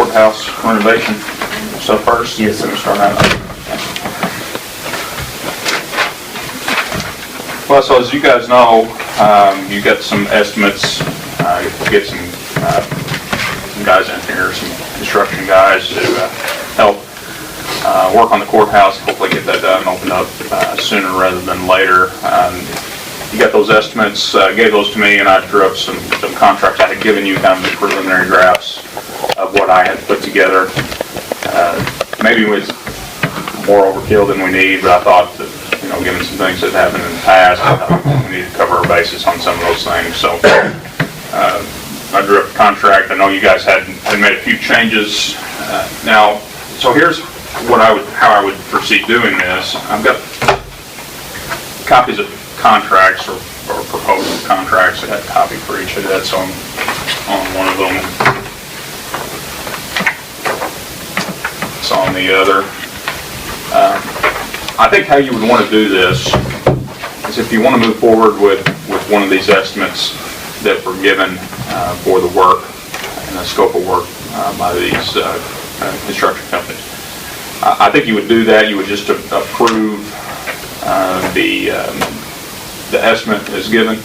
courthouse renovation stuff first? Yes, sir. Start out. Well, so as you guys know, you got some estimates, get some guys in here, some construction guys to help work on the courthouse, hopefully get that done and opened up sooner rather than later. You got those estimates, gave those to me, and I drew up some contracts. I had given you kind of the preliminary drafts of what I had put together. Maybe it was more overkill than we need, but I thought that, you know, given some things that happened in the past, I thought we needed to cover our bases on some of those things. So I drew up a contract. I know you guys had made a few changes. Now, so here's what how I would proceed doing this. I've got copies of contracts or proposed contracts. I had a copy for each of that's on one of them. It's on the other. I think how you would want to do this is if you want to move forward with one of these estimates that were given for the work and the scope of work by these construction companies. I think you would do that. You would just approve the estimate as given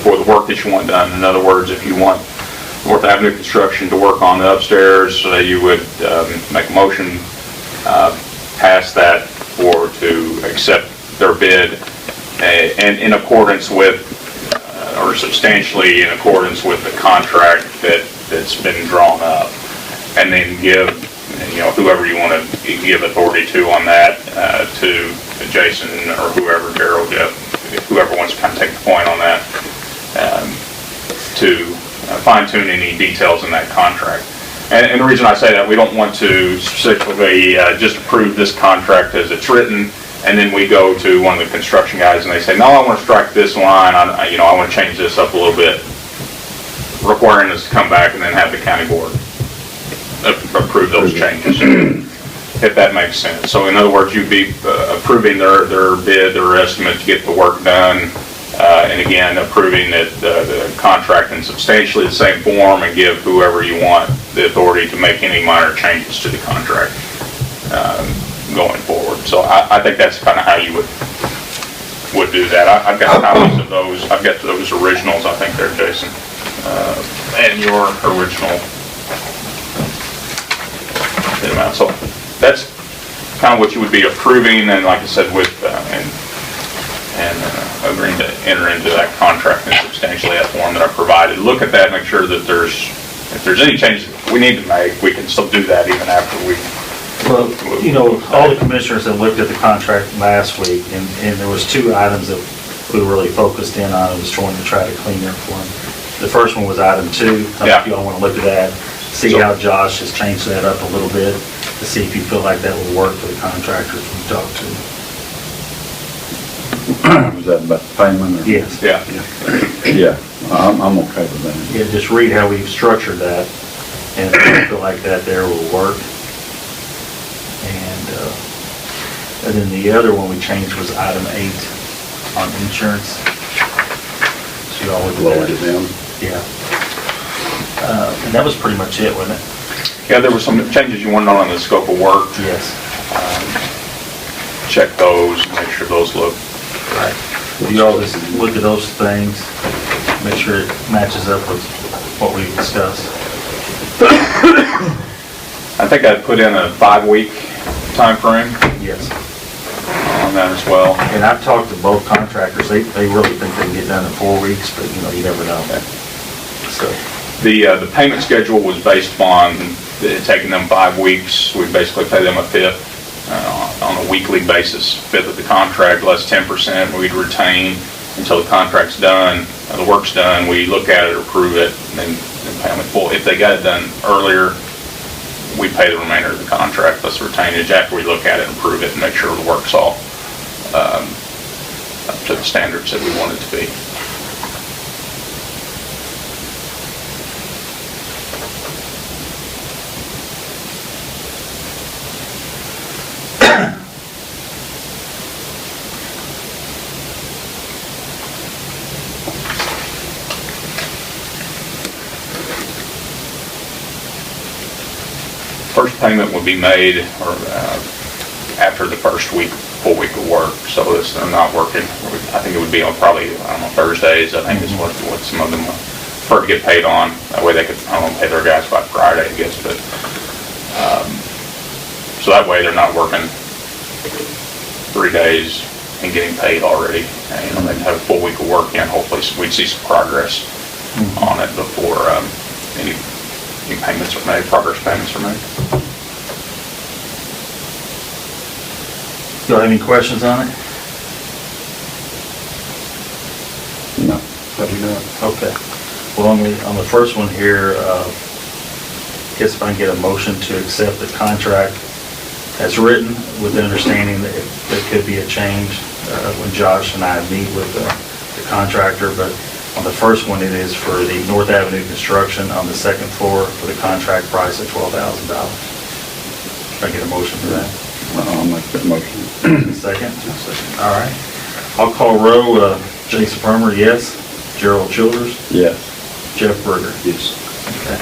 for the work that you want done. In other words, if you want North Avenue Construction to work on the upstairs, you would make a motion, pass that, or to accept their bid, and in accordance with, or substantially in accordance with the contract that's been drawn up, and then give, you know, whoever you want to give authority to on that, to Jason or whoever, Daryl, Jeff, whoever wants to kind of take the point on that, to fine-tune any details in that contract. And the reason I say that, we don't want to specifically just approve this contract as it's written, and then we go to one of the construction guys and they say, no, I want to strike this line, I want to change this up a little bit, requiring us to come back and then have the county board approve those changes, if that makes sense. So in other words, you'd be approving their bid, their estimate to get the work done, and again, approving that the contract in substantially the same form, and give whoever you want the authority to make any minor changes to the contract going forward. So I think that's kind of how you would do that. I've got copies of those. I've got those originals, I think they're Jason, and your original. So that's kind of what you would be approving, and like I said, with and agreeing to enter into that contract in substantially that form that I provided. Look at that, make sure that if there's any changes we need to make, we can still do that even after we. Well, you know, all the commissioners that looked at the contract last week, and there was two items that we really focused in on and was trying to try to clean up for them. The first one was item 2. I think you all want to look at that, see how Josh has changed that up a little bit, to see if you feel like that will work for the contractors we talked to. Was that about the payment? Or? Yes. Yeah. Yeah, I'm okay with that. Yeah, just read how we've structured that, and if you feel like that there will work. And then the other one we changed was item 8 on insurance. So you all would lower it down. Yeah. And that was pretty much it, wasn't it? Yeah, there were some changes you wanted on the scope of work. Yes. Check those, make sure those look right. You all just look at those things, make sure it matches up with what we discussed. I think I put in a 5-week time frame. Yes. On that as well. And I've talked to both contractors. They really think they can get done in 4 weeks, but you know, you never know. Okay. So The payment schedule was based upon it taking them 5 weeks. We basically pay them a fifth on a weekly basis, fifth of the contract, less 10% we'd retain until the contract's done, the work's done. We look at it, approve it, and then pay them in full. If they got it done earlier, we pay the remainder of the contract plus retainage after we look at it and approve it and make sure the work's all up to the standards that we want it to be. First payment would be made after the first full week of work, so they're not working. I think it would be on probably, I don't know, Thursdays, I think is what some of them prefer to get paid on. That way they could, I don't know, pay their guys by Friday, I guess, but, so that way they're not working 3 days and getting paid already. And, you know, they'd have a full week of work in, hopefully we'd see some progress on it before any payments are made, progress payments are made. Do you have any questions on it? No, I do not. Okay. Well, on the first one here, guess if I can get a motion to accept the contract as written, with the understanding that there could be a change when Josh and I meet with the contractor, but on the first one, it is for the North Avenue construction on the second floor for the contract price of $12,000. Can I get a motion for that? I'll make that motion. Second? All right. I'll call row. Jason Farmer, yes. Gerald Childers? Yes. Jeff Berger? Yes. Okay.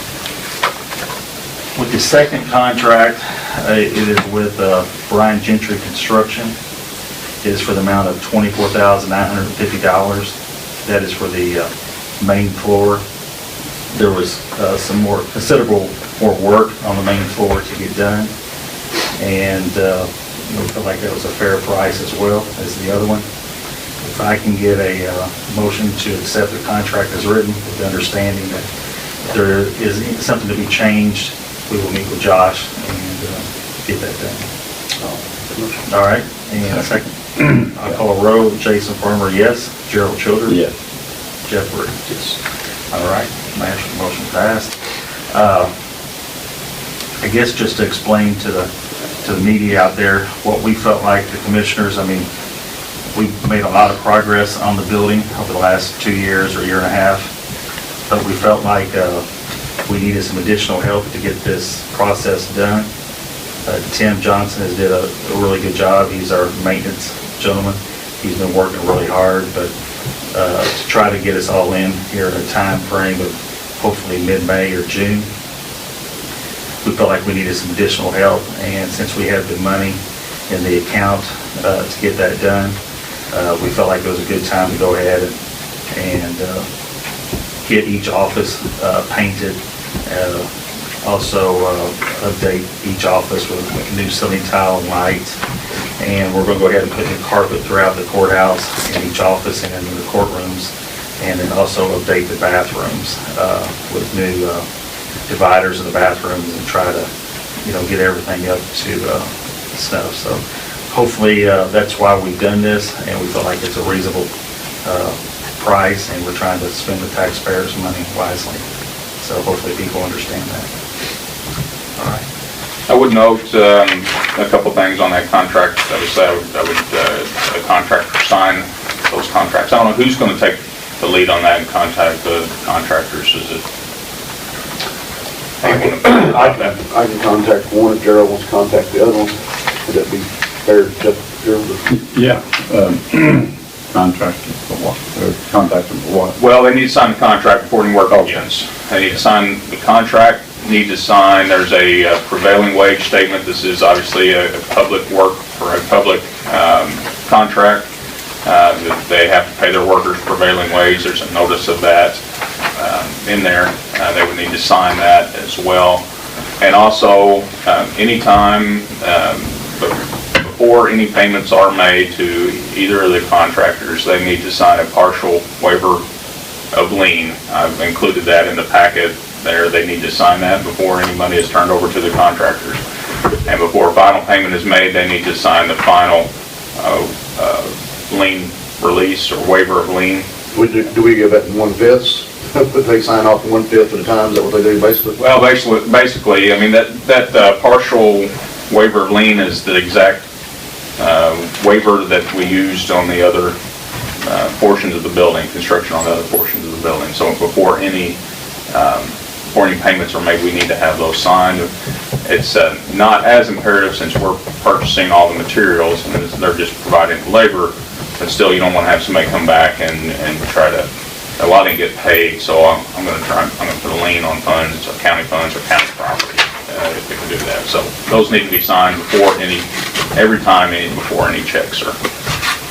With the second contract, it is with Brian Gentry Construction. It is for the amount of $24,950. That is for the main floor. There was some considerable more work on the main floor to get done, and we feel like that was a fair price as well as the other one. If I can get a motion to accept the contract as written, with the understanding that if there is something to be changed, we will meet with Josh and get that done. All right, and a second. I'll call a roll. Jason Farmer, yes. Gerald Childers? Yes. Jeff Berger? Yes. All right, motion passed. I guess just to explain to the media out there what we felt like, the commissioners, I mean, we've made a lot of progress on the building over the last 2 years or year and a half, but we felt like we needed some additional help to get this process done. Tim Johnson has did a really good job. He's our maintenance gentleman. He's been working really hard, but to try to get us all in here in a time frame of hopefully mid-May or June, we felt like we needed some additional help, and since we have the money in the account to get that done, we felt like it was a good time to go ahead and get each office painted. Also update each office with new ceiling tile and lights, and we're going to go ahead and put new carpet throughout the courthouse in each office and in the courtrooms, and then also update the bathrooms with new dividers in the bathrooms and try to, get everything up to snuff. So hopefully that's why we've done this, and we feel like it's a reasonable price, and we're trying to spend the taxpayers' money wisely. So hopefully people understand that. All right. I would note a couple things on that contract. I would say the contractor sign those contracts. I don't know who's going to take the lead on that and contact the contractors. Is it? I can contact one if Gerald wants to contact the other one. Would that be fair, Gerald? Yeah. Contractor for what? Or contact them for what? Well, they need to sign the contract before any work begins. They need to sign the contract, there's a prevailing wage statement. This is obviously a public work for a public contract. They have to pay their workers prevailing wage. There's a notice of that in there. They would need to sign that as well. And also, anytime before any payments are made to either of the contractors, they need to sign a partial waiver of lien. I've included that in the packet there. They need to sign that before any money is turned over to the contractors. And before a final payment is made, they need to sign the final lien release or waiver of lien. Do we give that in 1/5? But they sign off 1/5 at a time? Is that what they do basically? Well, basically, I mean, that partial waiver of lien is the exact waiver that we used on the other portions of the building, construction on the other portions of the building. So before any payments are made, we need to have those signed. It's not as imperative since we're purchasing all the materials and they're just providing the labor, but still you don't want to have somebody come back and try to, well, I didn't get paid, so I'm going to put a lien on funds or county property. if they can do that. So those need to be signed before before any checks are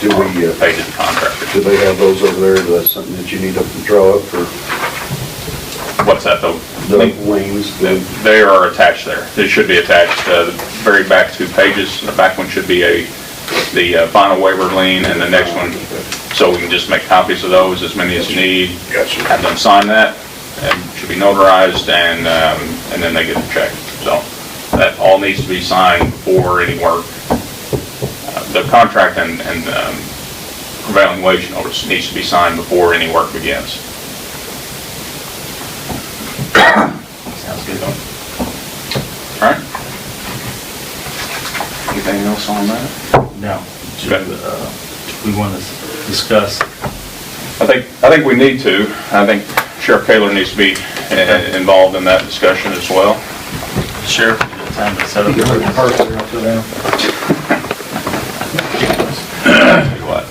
Do we, paid to the contractor. do they have those over there? Is that something that you need to draw up for What's that though? the liens? They are attached there. They should be attached, the very back 2 pages. The back one should be the final waiver lien, and the next one, so we can just make copies of those, as many as you need. Gotcha. Have them sign that, and should be notarized, and then they get a check. So that all needs to be signed before any work. The contract and prevailing wage notice needs to be signed before any work begins. Sounds good. All right? Anything else on that? Now, we want to discuss, I think we need to. I think Sheriff Kaler needs to be involved in that discussion as well. Sheriff, you got time to set up. Tell you what.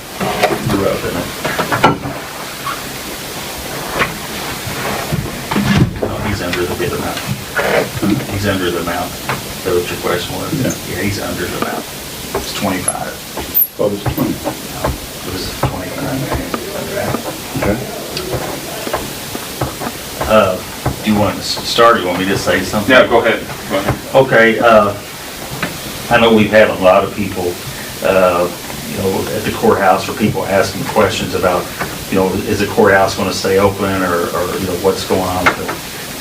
You're up in it. No, he's under the bid amount. He's under the amount. Is that what your question was? Yeah. He's under the amount. It's 25. Well, it's 20. It was 25. Okay. Do you want to start, or you want me to say something? Yeah, go ahead. Go ahead. Okay, I know we've had a lot of people, at the courthouse, or people asking questions about, is the courthouse going to stay open, or what's going on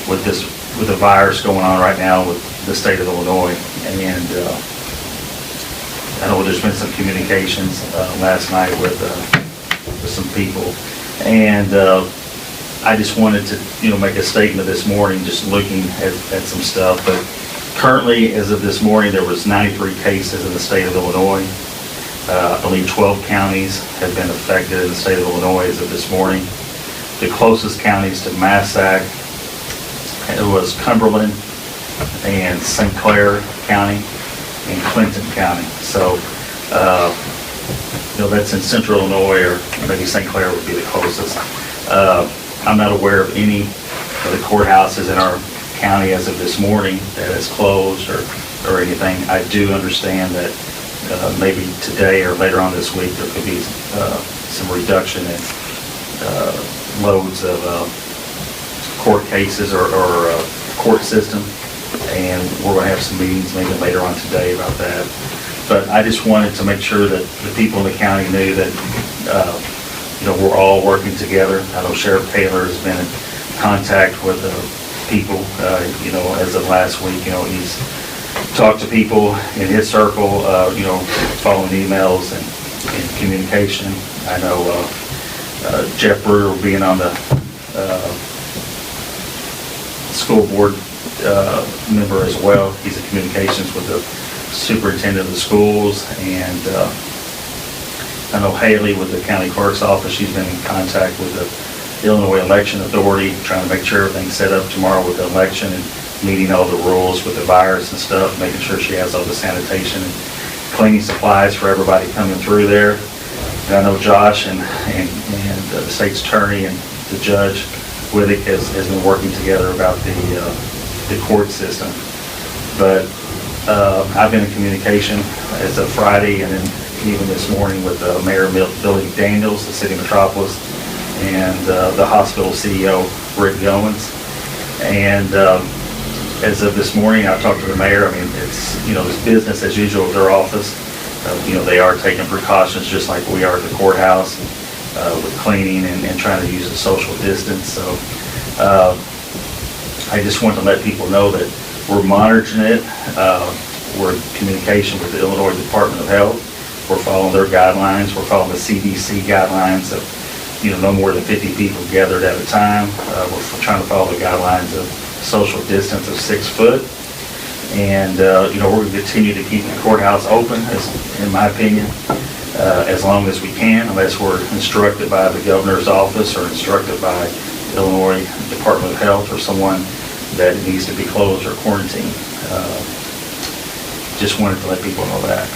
with the virus going on right now with the state of Illinois. And I know there's been some communications last night with some people, and I just wanted to, make a statement this morning, just looking at some stuff. But currently, as of this morning, there was 93 cases in the state of Illinois. I believe 12 counties have been affected in the state of Illinois as of this morning. The closest counties to Massac, it was Cumberland and St. Clair County and Clinton County. So, that's in central Illinois, or maybe St. Clair would be the closest. I'm not aware of any of the courthouses in our county as of this morning that is closed or anything. I do understand that maybe today or later on this week, there could be some reduction in loads of court cases or court system, and we're going to have some meetings maybe later on today about that. But I just wanted to make sure that the people in the county knew that we're all working together. I know Sheriff Taylor has been in contact with people, as of last week. He's talked to people in his circle, following emails and communication. I know Jeff Brewer being on the school board member as well. He's in communications with the superintendent of the schools, and I know Haley with the county clerk's office. She's been in contact with the Illinois Election Authority, trying to make sure everything's set up tomorrow with the election and meeting all the rules with the virus and stuff, making sure she has all the sanitation and cleaning supplies for everybody coming through there. And I know Josh and the state's attorney and the judge Withick has been working together about the court system. But I've been in communication as of Friday, and then even this morning with Mayor Billy Daniels, the city metropolis, and the hospital CEO, Rick Goins. And as of this morning, I talked to the mayor. I mean, it's, it's business as usual at their office. They are taking precautions just like we are at the courthouse with cleaning and trying to use the social distance. So I just want to let people know that we're monitoring it. We're in communication with the Illinois Department of Health. We're following their guidelines. We're following the CDC guidelines of, no more than 50 people gathered at a time. We're trying to follow the guidelines of social distance of 6 foot. And, we're going to continue to keep the courthouse open, in my opinion, as long as we can, unless we're instructed by the governor's office or instructed by Illinois Department of Health or someone that it needs to be closed or quarantined. Just wanted to let people know that.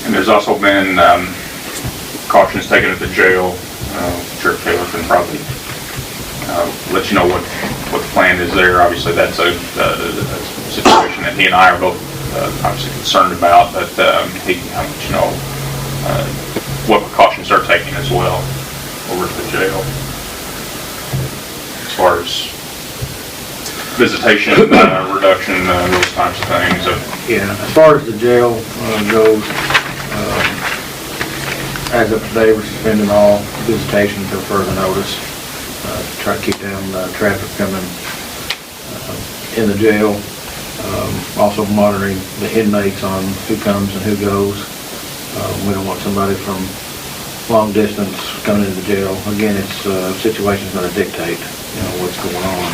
And there's also been cautions taken at the jail. Sheriff Taylor can probably let you know what what the plan is there. Obviously, that's a situation that he and I are both obviously concerned about, but he can let you know what precautions they're taking as well over at the jail as far as visitation reduction, those types of things. Yeah, as far as the jail goes, as of today, we're suspending all visitation until further notice, to try to keep down traffic coming in the jail. Also monitoring the inmates on who comes and who goes. We don't want somebody from long distance coming into the jail. Again, it's situation's going to dictate, what's going on.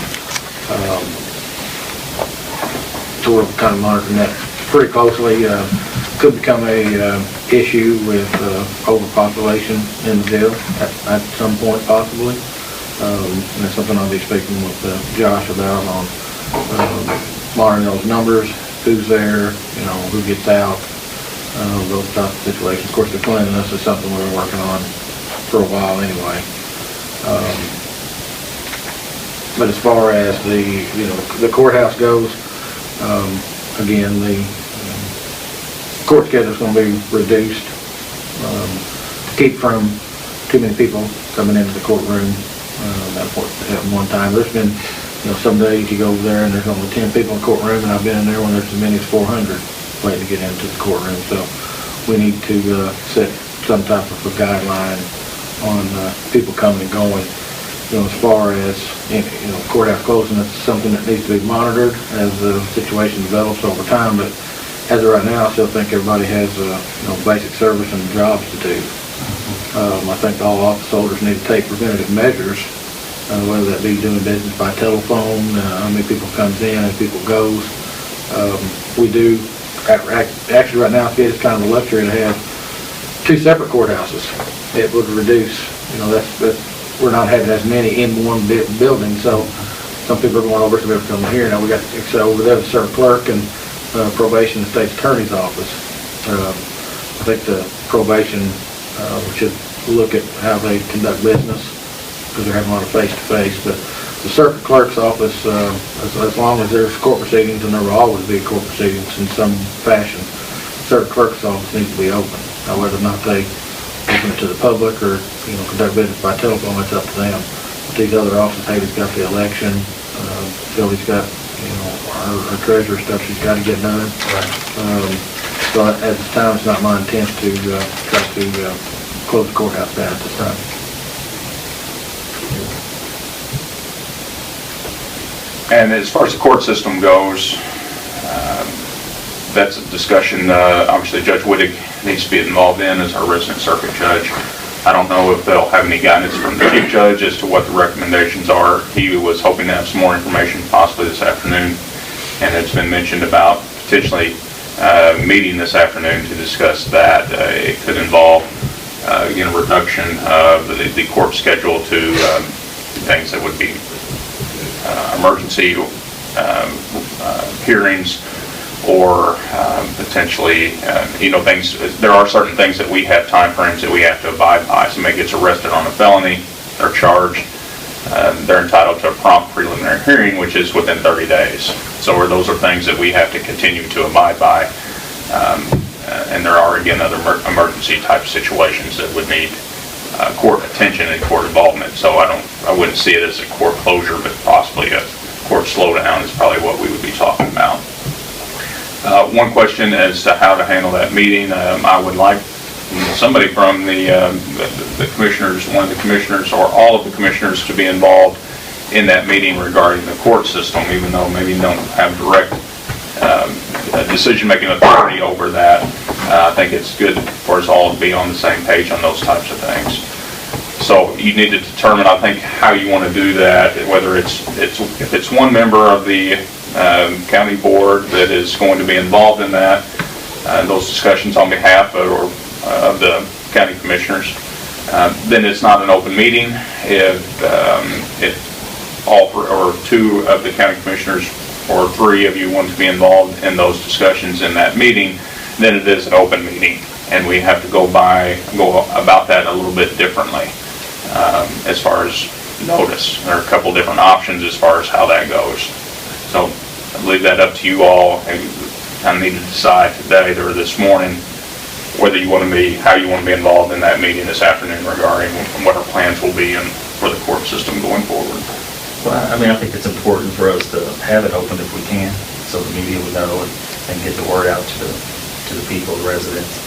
So we're kind of monitoring that pretty closely. Could become a issue with overpopulation in the jail at some point possibly. And that's something I'll be speaking with Josh about on monitoring those numbers, who's there, who gets out, those types of situations. Of course, the cleanliness is something we've been working on for a while anyway. But as far as the courthouse goes, again, the court schedule is going to be reduced to keep from too many people coming into the courtroom at one time. There's been, some days you go over there and there's only 10 people in the courtroom, and I've been in there when there's as many as 400 waiting to get into the courtroom. So we need to set some type of a guideline on people coming and going. As far as, courthouse closing, it's something that needs to be monitored as the situation develops over time, but as of right now, I still think everybody has, basic service and jobs to do. I think all office holders need to take preventative measures, whether that be doing business by telephone, how many people comes in, how many people goes. We do, actually right now, it's kind of a luxury to have two separate courthouses. It would reduce, we're not having as many in one building, so some people are going over to be able to come here. Now we got, so over there, the circuit clerk and probation and state's attorney's office. I think the probation should look at how they conduct business, because they're having a lot of face-to-face, but the circuit clerk's office, as long as there's court proceedings, and there will always be court proceedings in some fashion, circuit clerk's office needs to be open. Now, whether or not they open it to the public or, conduct business by telephone, it's up to them. But these other offices, Haley's got the election, Sylvie's got, her treasurer stuff she's got to get done. Right. So at this time, it's not my intent to try to close the courthouse down at this time. And as far as the court system goes, that's a discussion, obviously Judge Wittig needs to be involved in as our resident circuit judge. I don't know if they'll have any guidance from the chief judge as to what the recommendations are. He was hoping to have some more information possibly this afternoon, and it's been mentioned about potentially meeting this afternoon to discuss that. It could involve, again, a reduction of the court schedule to things that would be emergency hearings, or potentially, things. There are certain things that we have time frames that we have to abide by. Somebody gets arrested on a felony, they're charged, they're entitled to a prompt preliminary hearing, which is within 30 days. So those are things that we have to continue to abide by. And there are, again, other emergency type situations that would need court attention and court involvement. So I wouldn't see it as a court closure, but possibly a court slowdown is probably what we would be talking about. One question as to how to handle that meeting. I would like somebody from the commissioners, one of the commissioners or all of the commissioners, to be involved in that meeting regarding the court system, even though maybe you don't have direct decision-making authority over that. I think it's good for us all to be on the same page on those types of things. So you need to determine, I think, how you want to do that, whether if it's one member of the county board that is going to be involved in that, those discussions on behalf of the county commissioners, then it's not an open meeting. If all or two of the county commissioners or three of you want to be involved in those discussions in that meeting, then it is an open meeting, and we have to go about that a little bit differently as far as notice. There are a couple different options as far as how that goes. So I leave that up to you all, and kind of need to decide today or this morning whether you want to be, how you want to be involved in that meeting this afternoon regarding what our plans will be for the court system going forward. Well, I mean, I think it's important for us to have it open if we can, so the media would know and get the word out to the people, the residents.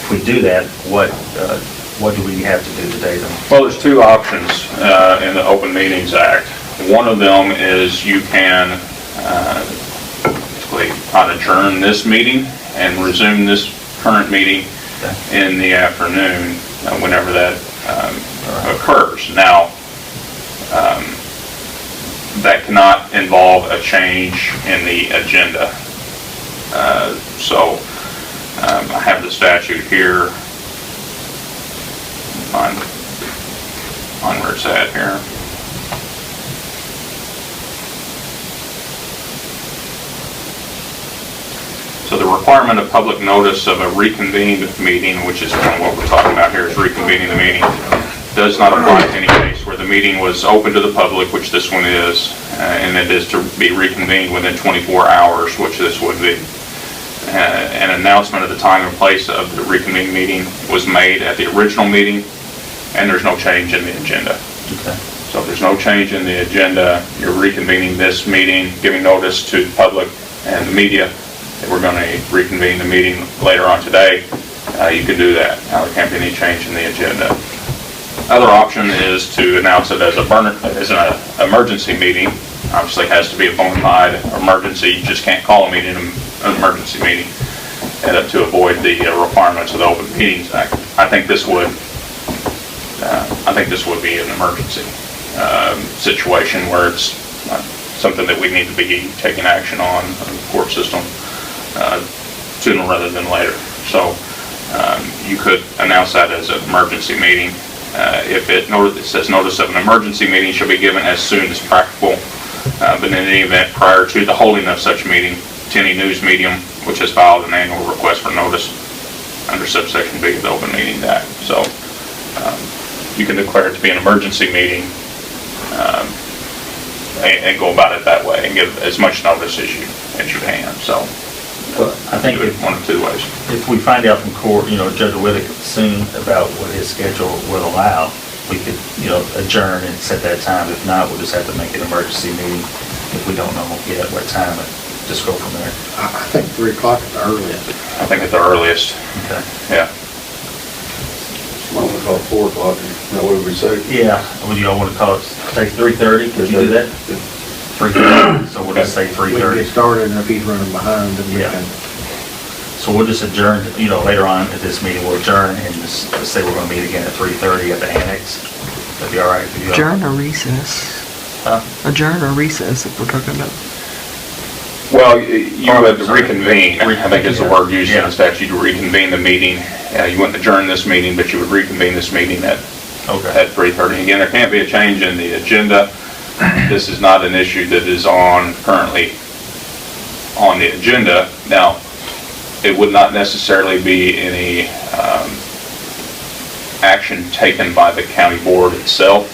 If we do that, what do we have to do today then? Well, there's two options in the Open Meetings Act. One of them is you can basically adjourn this meeting and resume this current meeting in the afternoon, whenever that occurs. Now, that cannot involve a change in the agenda. So I have the statute here. Find where it's at here. So the requirement of public notice of a reconvened meeting, which is kind of what we're talking about here, is reconvening the meeting, does not apply to any case where the meeting was open to the public, which this one is, and it is to be reconvened within 24 hours, which this would be. An announcement of the time and place of the reconvened meeting was made at the original meeting, and there's no change in the agenda. Okay. So if there's no change in the agenda, you're reconvening this meeting, giving notice to the public and the media that we're going to reconvene the meeting later on today. You can do that. Now, there can't be any change in the agenda. Other option is to announce it as an emergency meeting. Obviously, it has to be a bona fide emergency. You just can't call a meeting an emergency meeting to avoid the requirements of the Open Meetings Act. I think this would be an emergency situation where it's something that we need to be taking action on the court system sooner rather than later. So you could announce that as an emergency meeting. If it says notice of an emergency meeting shall be given as soon as practical, but in any event prior to the holding of such meeting, to any news medium which has filed an annual request for notice under subsection B of the Open Meetings Act. So you can declare it to be an emergency meeting and go about it that way and give as much notice as you can. So I think do it one of two ways. if we find out from court, Judge Whittaker soon about what his schedule will allow, we could, adjourn and set that time. If not, we'll just have to make an emergency meeting if we don't know yet what time, and just go from there. I think 3 o'clock is the earliest. I think at the earliest, Okay. yeah. Why don't we call it 4 o'clock, that way we say. Yeah, would y'all want to call it, say 3:30? Could you do that? 3:30, so we'll just say We can 3:30. get started, and if he's running behind, then we Yeah. can. So we'll just adjourn, later on at this meeting, we'll adjourn and just say we're going to meet again at 3:30 at the annex. That'd be all right with you? Adjourn or recess? Huh? Adjourn or recess if we're talking about. Well, you would reconvene, I think is the word used in Yeah. the statute, to reconvene the meeting. You wouldn't adjourn this meeting, but you would reconvene this meeting at 3:30. Again, there can't be a change in the agenda. This is not an issue that is currently on the agenda. Now, it would not necessarily be any action taken by the county board itself.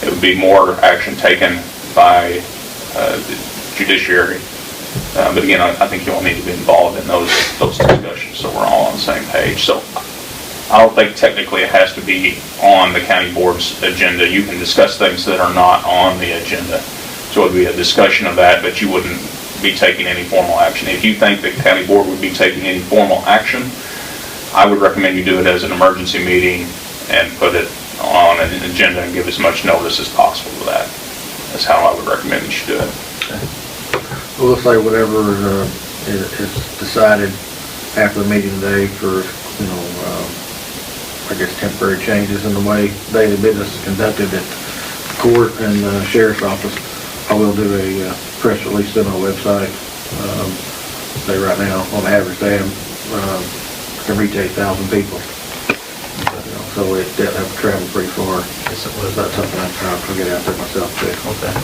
It would be more action taken by the judiciary. But again, I think you all need to be involved in those discussions so we're all on the same page. So I don't think technically it has to be on the county board's agenda. You can discuss things that are not on the agenda. So it would be a discussion of that, but you wouldn't be taking any formal action. If you think the county board would be taking any formal action, I would recommend you do it as an emergency meeting and put it on an agenda and give as much notice as possible to that. That's how I would recommend you should do it. We'll say whatever is decided after the meeting today for, I guess temporary changes in the way daily business is conducted at the court and the sheriff's office. I will do a press release on our website. Say right now, on the average day, can reach 8,000 people. So it does have to travel pretty far. Yes, it Was was. that something I'm trying to get out there myself too? Okay.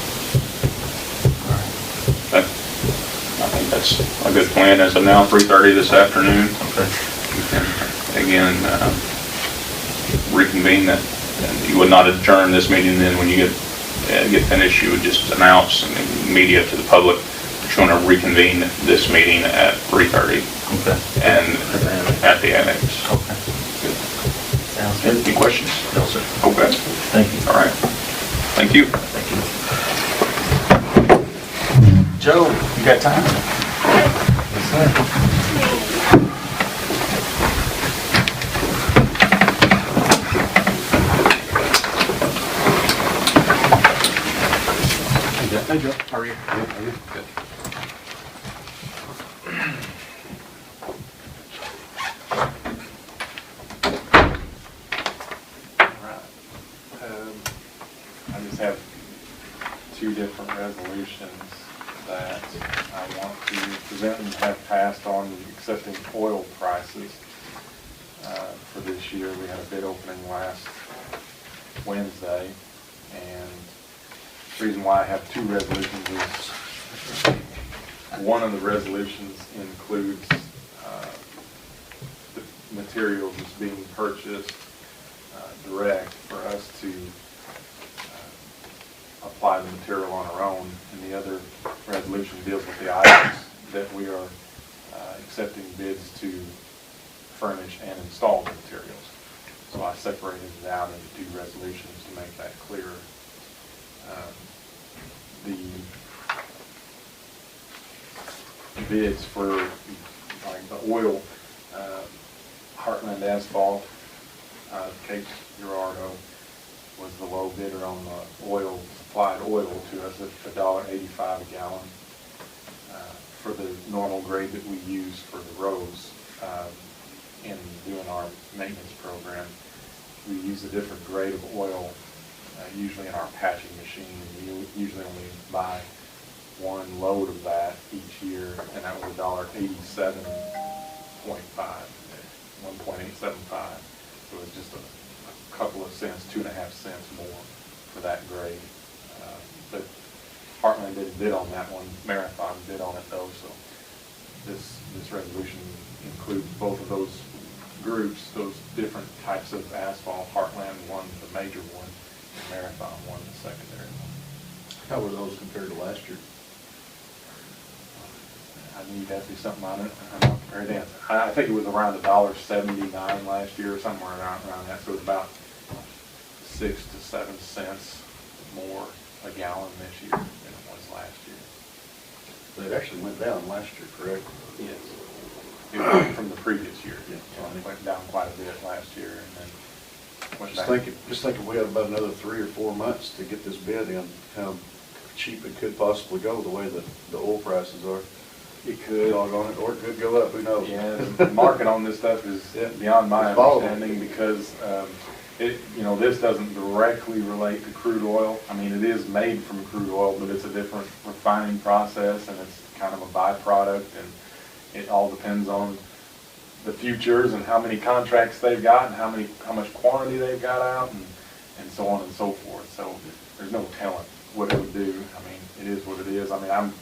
I think that's a good plan as of now, 3:30 this afternoon. Okay. We can, again, reconvene the And you would not adjourn this meeting, then when you get finished, you would just announce and media to the public, you're going to reconvene this meeting at 3:30 Okay. and at the annex. Okay. Sounds good. Any questions? No, sir. Okay, Thank you. all right. Thank you. Thank you. Joe, you got time? Yes, sir. Hey, Joe. How are you? Good. I just have two different resolutions that I want to present and have passed on accepting oil prices for this year. We had a bid opening last Wednesday, and the reason why I have two resolutions is one of the resolutions includes the materials that's being purchased direct for us to apply the material on our own, and the other resolution deals with the items that we are accepting bids to furnish and install the materials. So I separated it out into two resolutions to make that clearer. The bids for like the oil, Heartland Asphalt out of Cape Girardeau was the low bidder on the oil, supplied oil to us at $1.85 a gallon. For the normal grade that we use for the roads in doing our maintenance program, we use a different grade of oil usually in our patching machine. We usually only buy one load of that each year, and that was $1.87.5, 1.875. So it's just a couple of cents, 2.5 cents more for that grade. But Heartland didn't bid on that one. Marathon bid on it though, so this resolution includes both of those groups, those different types of asphalt. Heartland one, the major one, and Marathon one, the secondary one. How were those compared to last year? I knew you'd ask me something on it. I'm not prepared to answer. I think it was around $1.79 last year, or somewhere around that. So it was about 6 to 7 cents more a gallon this year than it was last year. So it actually went down last year, correct? Yes. It went from the previous year. Yeah. So it went down quite a bit last year, and then went Just back. thinking we had about another 3 or 4 months to get this bid in, how cheap it could possibly go the way that the oil prices are. It could. Doggone it, or it could go up, who knows? Yeah, the market on this stuff is Yeah. beyond my It's volatile. understanding because this doesn't directly relate to crude oil. I mean, it is made from crude oil, but it's a different refining process, and it's kind of a byproduct, and it all depends on the futures and how many contracts they've got and how much quantity they've got out, and so on and so forth. So there's no telling what it would do. I mean, it is what it is. I mean, I'm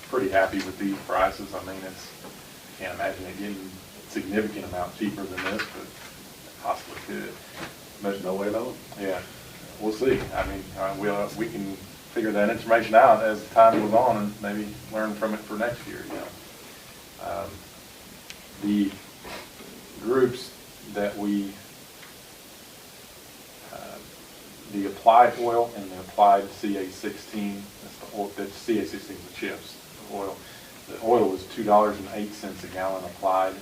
pretty happy with these prices. I mean, I can't imagine it getting a significant amount cheaper than this, but it possibly could. There's no way of knowing. Yeah, we'll see. I mean, we can figure that information out as time goes on and maybe learn from it for next year, The groups that the applied oil and the applied CA16, that's CA16 is the chips, the oil. The oil was $2.08 a gallon applied,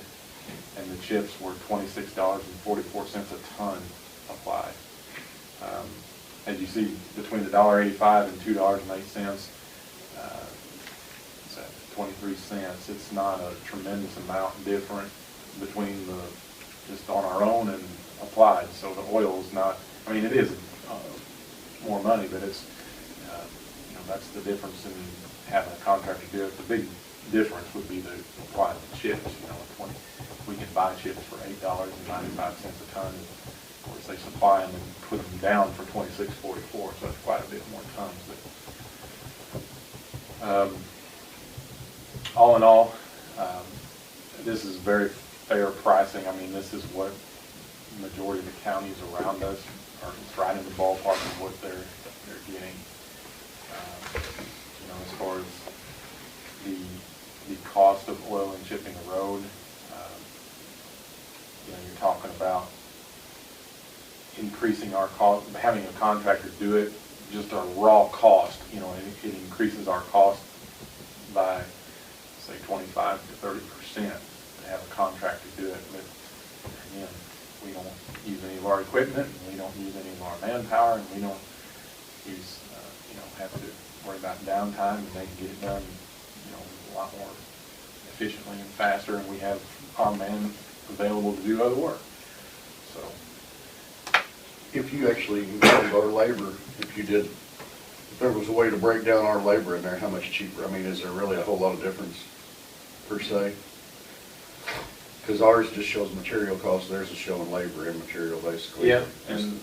and the chips were $26.44 a ton applied. As you see, between the $1.85 and $2.08, it's at 23 cents. It's not a tremendous amount different between just on our own and applied. So the oil is not, I mean, it is more money, but it's, that's the difference in having a contractor do it. The big difference would be the applied chips, we can buy chips for $8.95 a ton. Of course, they supply them and put them down for $26.44, so that's quite a bit more tons. But all in all, this is very fair pricing. I mean, this is what the majority of the counties around us or it's right in the ballpark of what they're getting. You know, as far as the cost of oil and chipping a road, you know, you're talking about increasing our cost, having a contractor do it, just our raw cost, you know, it increases our cost by, say, 25 to 30% to have a contractor do it. But again, we don't use any of our equipment, and we don't use any of our manpower, and we don't use, you know, have to worry about downtime, and they can get it done, you know, a lot more efficiently and faster, and we have our man available to do other work. So, If you actually included our labor, if there was a way to break down our labor in there, how much cheaper? I mean, is there really a whole lot of difference per se? Because ours just shows material costs, theirs is showing labor and material basically. yeah, and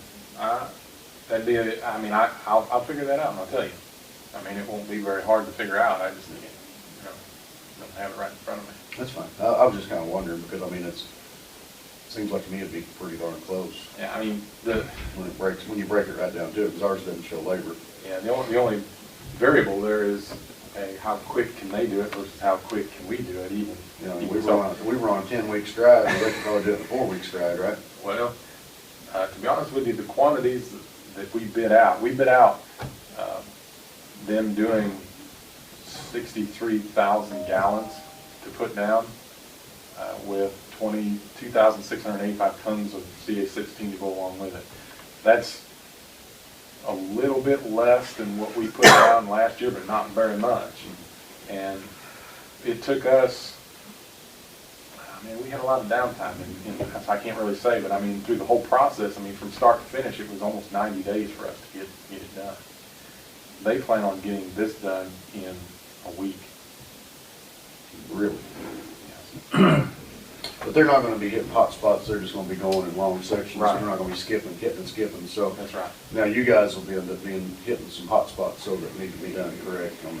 that'd be, I'll figure that out and I'll tell you. I mean, it won't be very hard to figure out, I just, you know, don't have it right in front of me. That's fine. I was just kind of wondering because, I mean, it seems like to me it'd be pretty darn close Yeah, I mean, when you break it right down to it, because ours doesn't show labor. yeah, the only variable there is, okay, how quick can they do it versus how quick can we do it even? You know, even we were on a 10-week stride, and they could probably do it in a 4-week stride, right? Well, to be honest with you, the quantities that we bid out them doing 63,000 gallons to put down with 2,685 tons of CA16 to go along with it. That's a little bit less than what we put down last year, but not very much. And it took us, I mean, we had a lot of downtime, and I can't really say, but I mean, through the whole process, I mean, from start to finish, it was almost 90 days for us to get it done. They plan on getting this done in a week. Really? Yes. But they're not going to be hitting hot spots, they're just going to be going in long sections. Right. They're not going to be skipping, hitting and skipping, so. That's right. Now, you guys will end up hitting some hot spots so that need to be done correct on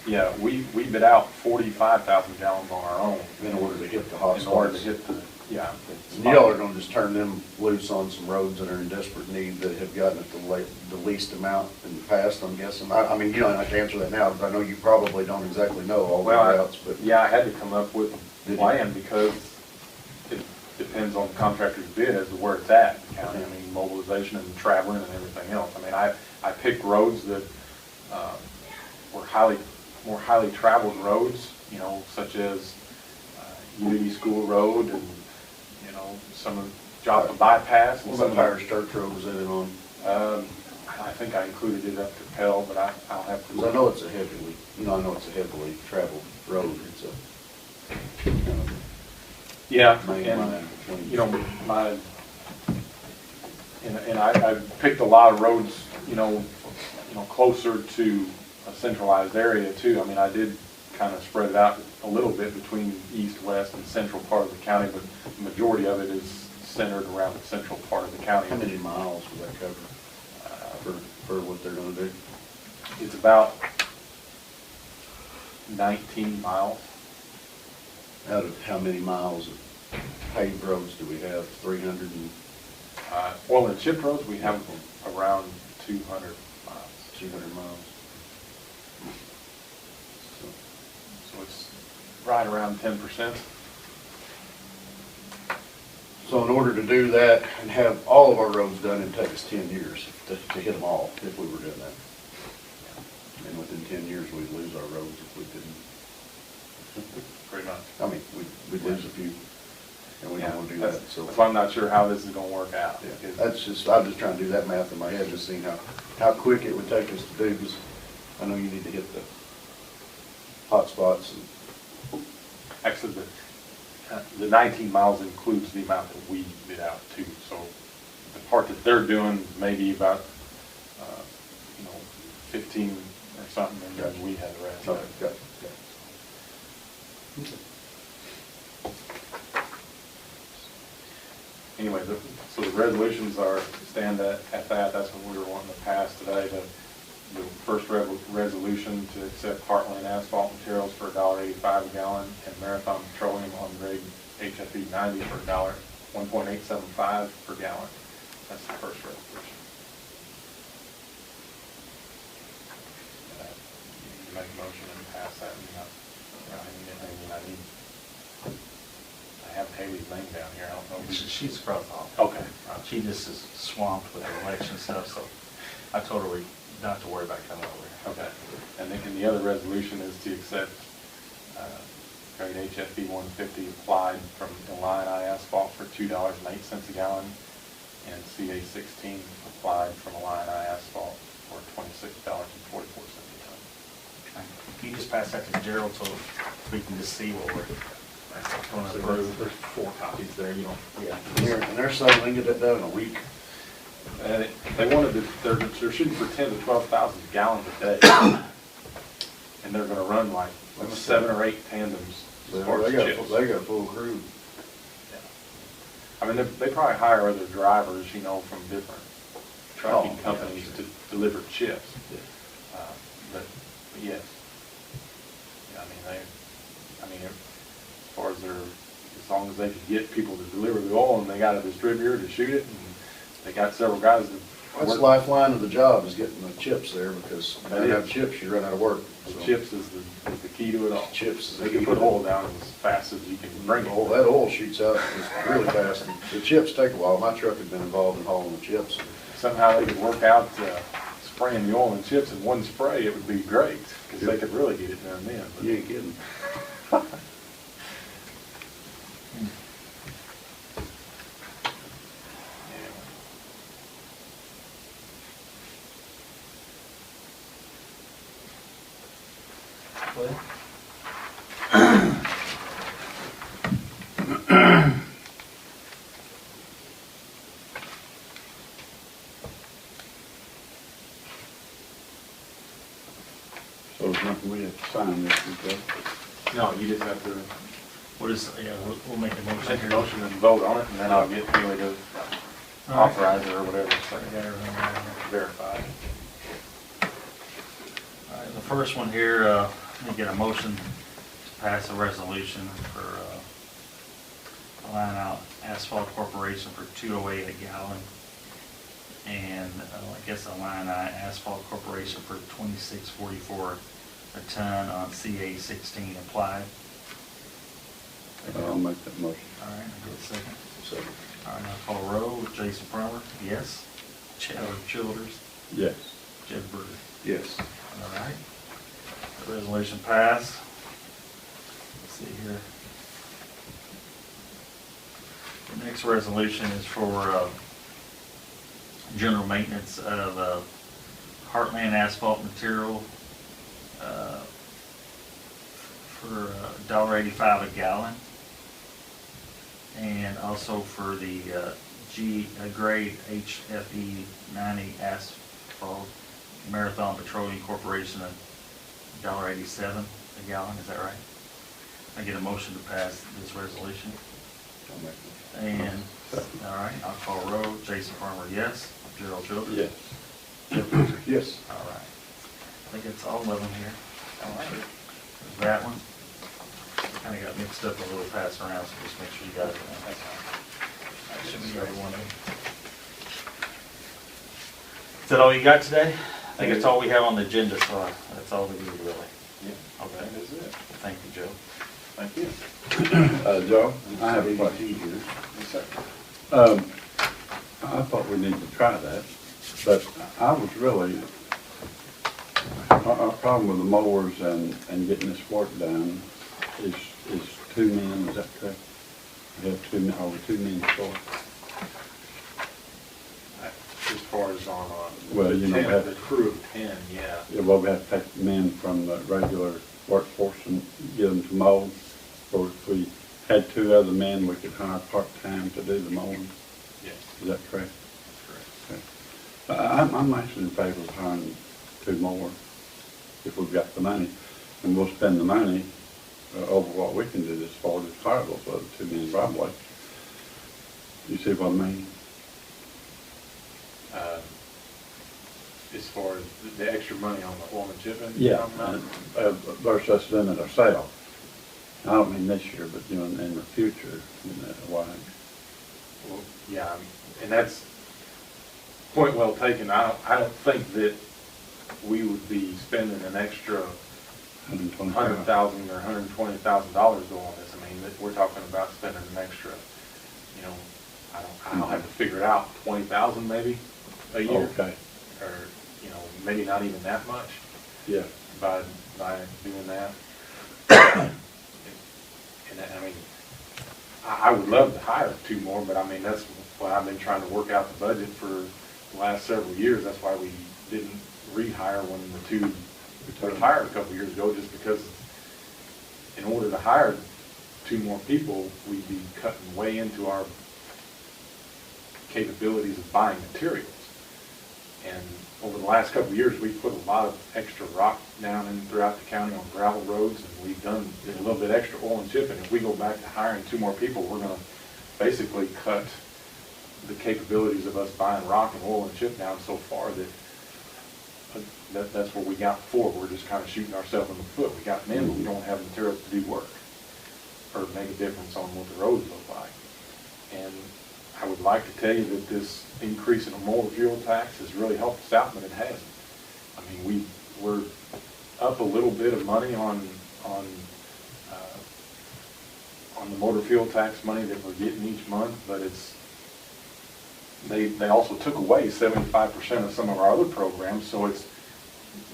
Yeah, we bid out 45,000 gallons on our own. in order to hit the hot In order to spots. hit the, yeah. And y'all are going to just turn them loose on some roads that are in desperate need that have gotten it the least amount in the past, I'm guessing. I mean, you don't have to answer that now, but I know you probably don't exactly know all the Well, routes, but. yeah, I had to come up with Did a you? plan because it depends on the contractor's bid as to where it's at in the county. I mean, mobilization and traveling and everything else. I mean, I picked roads that were more highly traveled roads, you know, such as Unity School Road and, you know, some of Joplin Bypass. And What some about of Tires Church Road, was that in on? I think I included it up to Pell, but I'll have to. Because I know it's a heavily traveled road, it's a. Yeah, Main and, line between- you know, I picked a lot of roads, you know, closer to a centralized area too. I mean, I did kind of spread it out a little bit between east, west, and central part of the county, but the majority of it is centered around the central part of the county. How many miles will that cover for what they're gonna do? It's about 19 miles. Out of how many miles of paved roads do we have? 300 and Oil and chip roads, we have around 200 miles. 200 miles? So it's right around 10%. So in order to do that and have all of our roads done, it'd take us 10 years to hit them all if we were doing that. And within 10 years, we'd lose our roads if we didn't. Pretty much. I mean, we'd lose a few, and we don't want to do that, so. That's why I'm not sure how this is gonna work out. Yeah, that's just, I'm just trying to do that math in my head, just seeing how quick it would take us to do, because I know you need to hit the hot spots and. Actually, the 19 miles includes the amount that we bid out too. So the part that they're doing may be about, 15 or something, and then we had the rest. Okay, got it. Anyway, so the resolutions stand at that. That's what we were wanting to pass today. The first resolution to accept Heartland asphalt materials for $1.85 a gallon and Marathon Petroleum on grade HFE 90 for $1.875 per gallon. That's the first resolution. make a motion and pass that, I need, I have Haley's name down here, I don't know. She's across the hall. Okay. She just is swamped with election stuff, so I told her not to worry about coming over here. Okay, and then the other resolution is to accept grade HFB 150 applied from Illini Asphalt for $2.08 a gallon, and CA 16 applied from Illini Asphalt for $26.44 a gallon. Okay. Can you just pass that to Gerald so we can just see what we're going to approve? There's 4 copies there, you know. Yeah. And they're saying they can get that done in a week. They wanted to, they're shooting for 10 to 12,000 gallons a day, and they're gonna run like 7 or 8 tandems as far as chips. They got a full crew. I mean, they probably hire other drivers, you know, from different trucking yeah, companies sure. to deliver chips. But yes. Yeah, I mean, as far as as long as they can get people to deliver the oil and they got a distributor to shoot it, and they got several guys that That's the work. lifeline of the job, is getting the chips there, because if you don't have chips, you run out of work. The So, chips is the key to it all. Chips is the They key can to put it. oil down as fast as you can bring Oh, it. that oil shoots out just really fast. The chips take a while. My truck had been involved in hauling the chips. Somehow they could work out spraying the oil and chips in one spray, it would be great, because they could really get it done then. But You ain't kidding. So there's nothing we have to sign this, okay? No, you just have to We'll make a motion make here. a motion and vote on it, and then I'll get Haley to authorize it or whatever, so I got everything right here. verify. All right, the first one here, let me get a motion to pass a resolution for Illini Asphalt Corporation for $2.08 a gallon. And I guess Illini Asphalt Corporation for $26.44 a ton on CA 16 applied. I'll make that motion. All right, I'll get a second. So, All right, I'll call roll. Jason Farmer, yes. Chad Childers, Yes. Jed Bruder. yes. All right. The resolution passed. Let's see here. The next resolution is for general maintenance of Heartland asphalt material for $1.85 a gallon. And also for the grade HFE 90 asphalt Marathon Petroleum Corporation $1.87 a gallon, is that right? I get a motion to pass this resolution. I'll make it. And, all right, I'll call roll. Jason Farmer, yes. Gerald Childers? Yes. Jed Bruder? Yes. All right. I think it's all of them here. All right. There's that one. Kind of got mixed up a little, passed around, so just make sure you got it. That's fine. That should be every one of them. Is that all you got today? I think that's all we have on the agenda, so that's all we need really. Yeah, Okay. that is it. Thank you, Joe. Thank you. Joe, I have a question. Yes, sir. I thought we needed to try that, but I was really, our problem with the mowers and getting this work done is 2 men, is that correct? We have 2 men, over 2 men short. As far as on, Well, you know, the crew of 10, yeah. Yeah, well, we have to take men from the regular workforce and get them to mow. Or if we had 2 other men, we could hire part-time to do the mowing. Yes, Is that correct? that's correct. Okay. I'm actually in favor of hiring 2 more if we've got the money. And we'll spend the money over what we can do as far as hire those other 2 men probably. You see what I mean? As far as the extra money on the oil and chipping? Yeah, versus us doing it ourselves. I don't mean this year, but, in the future, why? Well, yeah, and that's point well taken. I don't think that we would be spending an extra $100,000 or $120,000 go on this. I mean, we're talking about spending an extra, you know, I'll have to figure it out, 20,000 maybe a year. Okay, Or, you know, maybe not even that much yeah. by doing that. And I mean, I would love to hire 2 more, but I mean, that's why I've been trying to work out the budget for the last several years. That's why we didn't rehire when the 2 retired a couple years ago, just because in order to hire 2 more people, we'd be cutting way into our capabilities of buying materials. And over the last couple of years, we've put a lot of extra rock down in throughout the county on gravel roads, and we've did a little bit extra oil and chip. And if we go back to hiring 2 more people, we're going to basically cut the capabilities of us buying rock and oil and chip down so far that that's what we got before. We're just kind of shooting ourselves in the foot. We got men, but we don't have materials to do work or make a difference on what the roads look like. And I would like to tell you that this increase in the motor fuel tax has really helped us out, but it hasn't. I mean, we're up a little bit of money on the motor fuel tax money that we're getting each month, but they also took away 75% of some of our other programs, so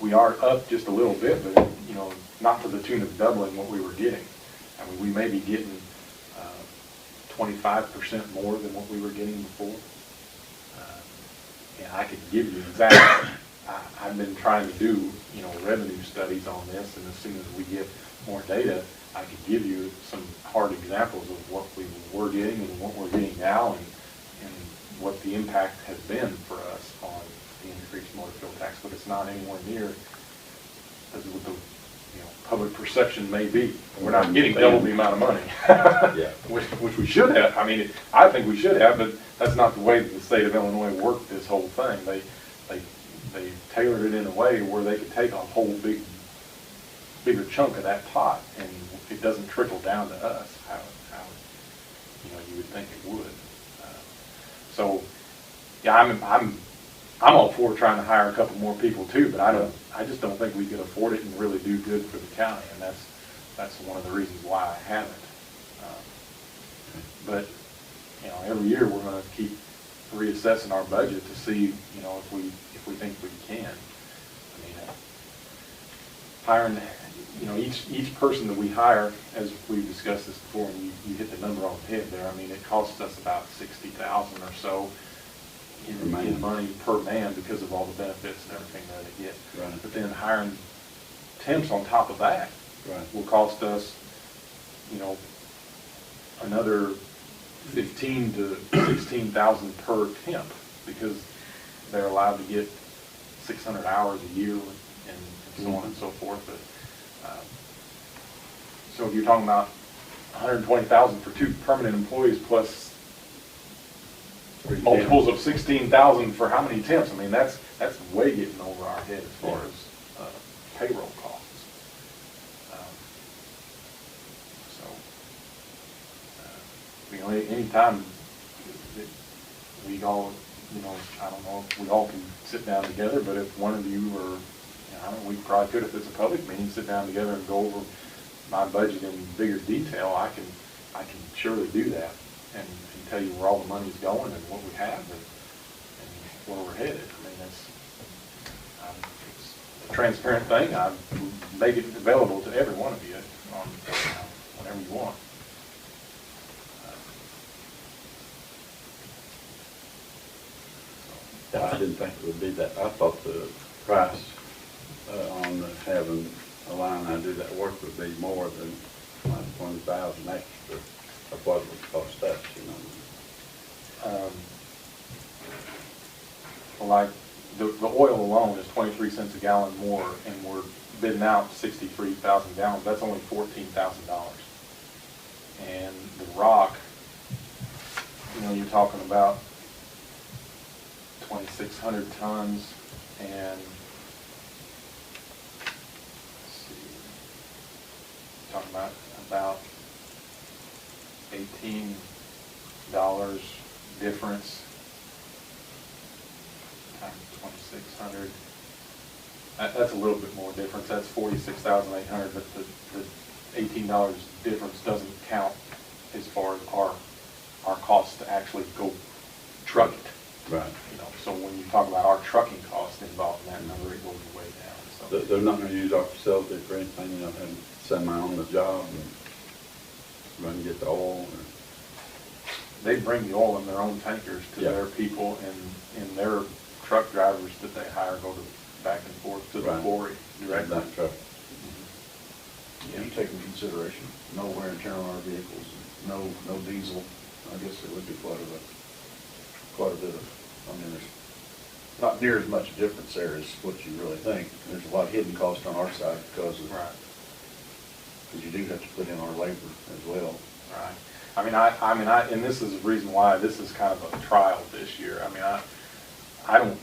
we are up just a little bit, but you know, not to the tune of doubling what we were getting. I mean, we may be getting 25% more than what we were getting before. And I could give you exactly. I've been trying to do, you know, revenue studies on this, and as soon as we get more data, I could give you some hard examples of what we were getting and what we're getting now, and what the impact has been for us on the increased motor fuel tax. But it's not anywhere near as what the public perception may be. We're not getting double the amount of money, Yeah. which we should have. I mean, I think we should have, but that's not the way that the state of Illinois worked this whole thing. They tailored it in a way where they could take a whole bigger chunk of that pot, and it doesn't trickle down to us how you would think it would. So, yeah, I'm all for trying to hire a couple more people too, but I just don't think we could afford it and really do good for the county, and that's one of the reasons why I haven't. But you know, every year we're going to keep reassessing our budget to see, you know, if we think we can. I mean, hiring, you know, each person that we hire, as we've discussed this before, and you hit the number on the head there. I mean, it costs us about $60,000 or so in money per man because of all the benefits and everything that they get. Right. But then hiring temps on top of that will cost us, you know, another $15,000 to $16,000 per temp, because they're allowed to get 600 hours a year and so on and so forth. But so if you're talking about $120,000 for 2 permanent employees plus multiples of 16,000 for how many temps? I mean, that's way getting over our head as far as payroll costs. You know, anytime that we all, you know, I don't know if we all can sit down together, but if one of you or, I don't know, we probably could, if it's a public meeting, sit down together and go over my budget in bigger detail, I can surely do that and tell you where all the money's going and what we have and where we're headed. I mean, it's a transparent thing. I make it available to every one of you on whenever you want. I didn't think it would be that. I thought the price on having a line I do that work would be more than like 20,000 extra of what it would cost us, you know. Like the oil alone is 23 cents a gallon more, and we're bidding out 63,000 gallons. That's only $14,000. And the rock, you know, you're talking about 2,600 tons, and let's see, talking about $18 difference times 2,600. That's a little bit more difference, that's 46,800, but the $18 difference doesn't count as far as our cost to actually go truck it. Right. You know, so when you talk about our trucking cost involved in that number, it goes way down, so. They're not gonna use our facility for anything, you know, have semi on the job and run and get the oil or. They bring the oil in their own tankers to Yeah. their people, and their truck drivers that they hire go back and forth to the Right. quarry directly. That truck. Yeah, you take into consideration, no wear and tear on our vehicles, no diesel, I guess it would be quite a bit of, I mean, there's not near as much difference there as what you really think. There's a lot of hidden cost on our side because of, Right, because you do have to put in our labor as well. right. And this is the reason why this is kind of a trial this year. I mean, I don't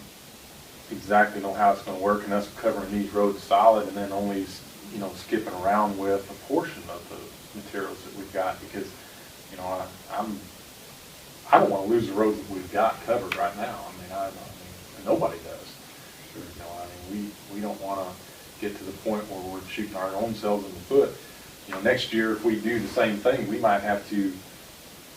exactly know how it's gonna work, and us covering these roads solid and then only, you know, skipping around with a portion of the materials that we've got, because, you know, I don't wanna lose the roads that we've got covered right now. I mean, nobody does. You know, I mean, we don't wanna get to the point where we're shooting our own selves in the foot. You know, next year, if we do the same thing, we might have to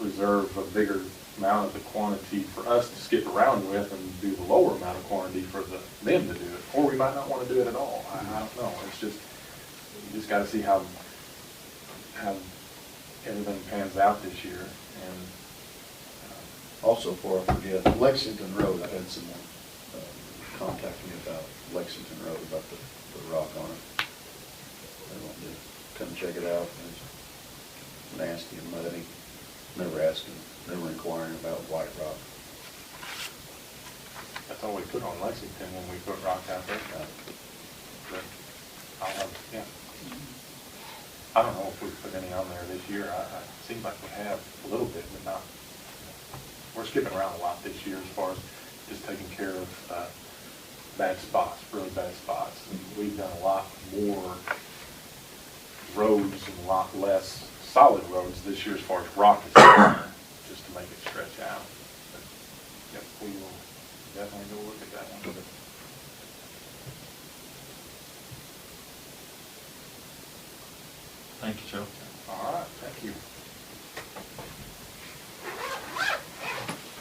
reserve a bigger amount of the quantity for us to skip around with and do the lower amount of quantity for them to do it, or we might not want to do it at all. I don't know. It's just, you just got to see how everything pans out this year. And Also, before I forget, Lexington Road, I had someone contact me about Lexington Road, about the rock on it. They wanted to come check it out. It's nasty and muddy. Never asking, never inquiring about white rock. that's all we put on Lexington when we put rock out there. But I'll have, yeah. I don't know if we put any on there this year. It seems like we have a little bit, but not. We're skipping around a lot this year as far as just taking care of bad spots, really bad spots. And we've done a lot more roads and a lot less solid roads this year as far as rock is concerned, just to make it stretch out. But, yep, we will definitely go look at that one. Thank you, Joe.